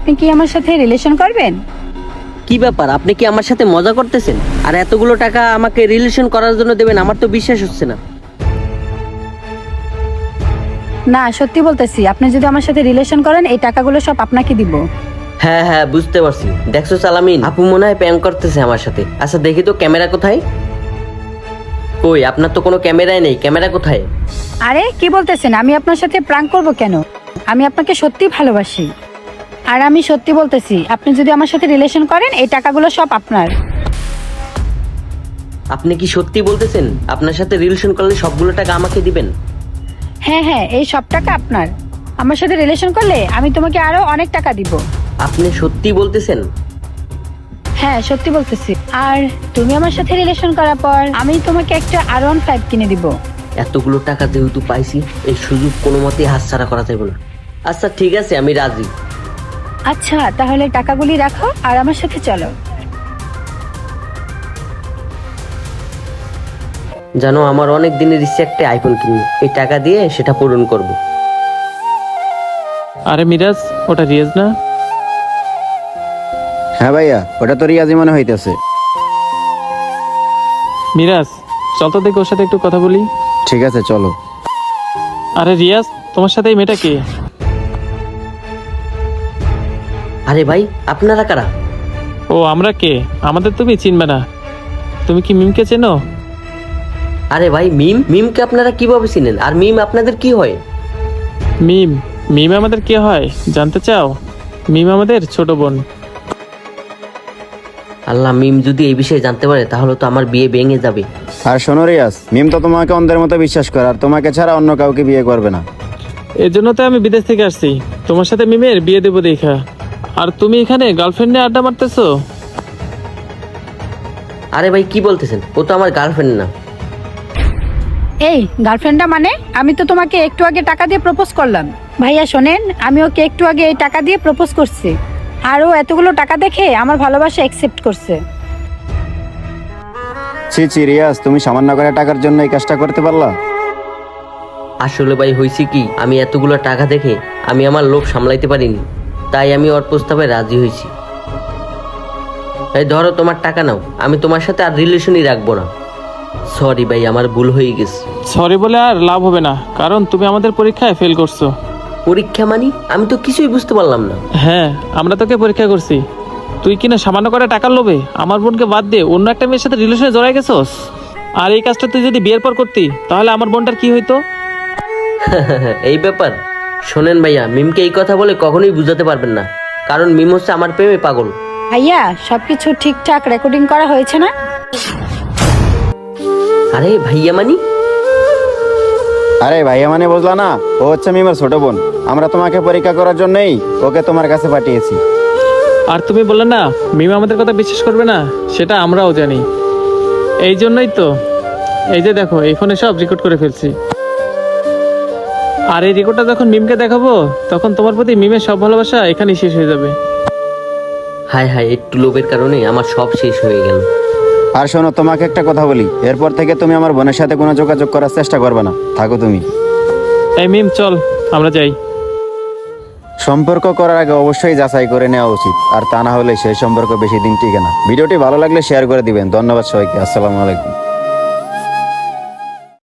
আপনি কি আমার সাথে রিলেশন করবেন? কি ব্যাপার, আপনি কি আমার সাথে মজা করতেছেন? আর এতগুলো টাকা আমাকে রিলেশন করার জন্য দেবেন, আমার তো বিশ্বাস হচ্ছে না। না, সত্যি বলতেছি, আপনি যদি আমার সাথে রিলেশন করেন এই টাকাগুলো সব আপনাকে দিব। হ্যাঁ হ্যাঁ, বুঝতে পারছি। দেখছো সালামিন, আপু মনে হয় প্র্যাঙ্ক করতেছে আমার সাথে। আচ্ছা দেখি তো ক্যামেরা কোথায়? কই, আপনার তো কোনো ক্যামেরাই নেই, ক্যামেরা কোথায়? আরে কি বলতেছেন? আমি আপনার সাথে প্র্যাঙ্ক করব কেন? আমি আপনাকে সত্যি ভালোবাসি। আর আমি সত্যি বলতেছি, আপনি যদি আমার সাথে রিলেশন করেন এই টাকাগুলো সব আপনার। আপনি কি সত্যি বলতেছেন আপনার সাথে রিলেশন করলে সবগুলো টাকা আমাকে দিবেন? হ্যাঁ হ্যাঁ, এই সব টাকা আপনার। আমার সাথে রিলেশন করলে আমি তোমাকে আরো অনেক টাকা দিব। আপনি সত্যি বলতেছেন? হ্যাঁ সত্যি বলতেছি। আর তুমি আমার সাথে রিলেশন করার পর আমি তোমাকে একটা R15 কিনে দিব। এতগুলো টাকা যেহেতু পাইছি, এই সুযোগ কোনো মতেই হাতছাড়া করা যাবে না। আচ্ছা ঠিক আছে, আমি রাজি। আচ্ছা তাহলে টাকাগুলি রাখো আর আমার সাথে চলো। জানো, আমার অনেক দিনের ইচ্ছে একটা আইফোন কিনবো, এই টাকা দিয়ে সেটা পূরণ করব। আরে মিরাজ, ওটা রিয়াজ না? হ্যাঁ ভাইয়া, ওটা তো রিয়াজি মনে হইতেছে। মিরাজ, চল তো দেখি ওর সাথে একটু কথা বলি। ঠিক আছে চলো। আরে রিয়াজ, তোমার সাথে এই মেয়েটা কে? আরে ভাই, আপনারা কারা? ও আমরা কে? আমাদের তুমি চিনবে না। তুমি কি মিমকে চেনো? আরে ভাই, মিমকে আপনারা কিভাবে চিনেন? আর মিম আপনাদের কি হয়? মিম? মিম আমাদের কে হয় জানতে চাও? মিম আমাদের ছোট বোন। আল্লাহ, মিম যদি এই বিষয়ে জানতে পারে তাহলে তো আমার বিয়ে ভেঙে যাবে। আর শোনো রিয়াজ, মিম তো তোমাকে অন্ধের মতো বিশ্বাস করে, আর তোমাকে ছাড়া অন্য কাউকে বিয়ে করবে না। এর জন্য তো আমি বিদেশ থেকে আসছি, তোমার সাথে মিমের বিয়ে দেবো দেখা। আর তুমি এখানে গার্লফ্রেন্ড নিয়ে আড্ডা মারতেছো? আরে ভাই কি বলতেছেন? ও তো আমার গার্লফ্রেন্ড না। এই গার্লফ্রেন্ডটা মানে? আমি তো তোমাকে একটু আগে টাকা দিয়ে প্রপোজ করলাম। ভাইয়া শোনেন, আমি ওকে একটু আগে এই টাকা দিয়ে প্রপোজ করছি। আর ও এতগুলো টাকা দেখে আমার ভালোবাসা অ্যাকসেপ্ট করছে। ছি ছি রিয়াজ, তুমি সামান্য করে টাকার জন্য এই কাজটা করতে পারলা? আসলে ভাই হয়েছে কি, আমি এতগুলো টাকা দেখে আমি আমার লোভ সামলাইতে পারিনি, তাই আমি ওর প্রস্তাবে রাজি হয়েছি। এই ধরো তোমার টাকা নাও, আমি তোমার সাথে আর রিলেশনই রাখবো না। সরি ভাই, আমার ভুল হয়ে গেছে। সরি বলে আর লাভ হবে না, কারণ তুমি আমাদের পরীক্ষায় ফেল করছো। পরীক্ষা মানি? আমি তো কিছুই বুঝতে পারলাম না। হ্যাঁ, আমরা তোকে পরীক্ষা করছি। তুই কিনা সামান্য করে টাকার লোভে আমার বোনকে বাদ দিয়ে অন্য একটা মেয়ের সাথে রিলেশনে জড়াই গেছস। আর এই কাজটা তুই যদি বিয়ের পর করতি তাহলে আমার বোনটার কি হইতো? এই ব্যাপার। শোনেন ভাইয়া, মিমকে এই কথা বলে কখনোই বুঝাতে পারবেন না, কারণ মিম হচ্ছে আমার প্রেমে পাগল। ভাইয়া সবকিছু ঠিকঠাক রেকর্ডিং করা হয়েছে না? আরে ভাইয়া মানি? আরে ভাইয়া মানে বুঝলা না, ও হচ্ছে মিমের ছোট বোন। আমরা তোমাকে পরীক্ষা করার জন্যই ওকে তোমার কাছে পাঠিয়েছি। আর তুমি বললে না মিম আমাদের কথা বিশ্বাস করবে না, সেটা আমরাও জানি। এই জন্যই তো এই যে দেখো, এই ফোনে সব রেকর্ড করে ফেলছি। আর এই রেকর্ডটা যখন মিমকে দেখাবো তখন তোমার প্রতি মিমের সব ভালোবাসা এখানেই শেষ হয়ে যাবে। হায় হায়, একটু লোভের কারণে আমার সব শেষ হয়ে গেল। আর শোনো, তোমাকে একটা কথা বলি, এরপর থেকে তুমি আমার বোনের সাথে কোনো যোগাযোগ করার চেষ্টা করবে না। থাকো তুমি। এই মিম, চল আমরা যাই। সম্পর্ক করার আগে অবশ্যই যাচাই করে নেওয়া উচিত, আর তা না হলে সেই সম্পর্ক বেশি দিন টিকে না। ভিডিওটি ভালো লাগলে শেয়ার করে দিবেন। ধন্যবাদ সবাইকে। আসসালামু আলাইকুম।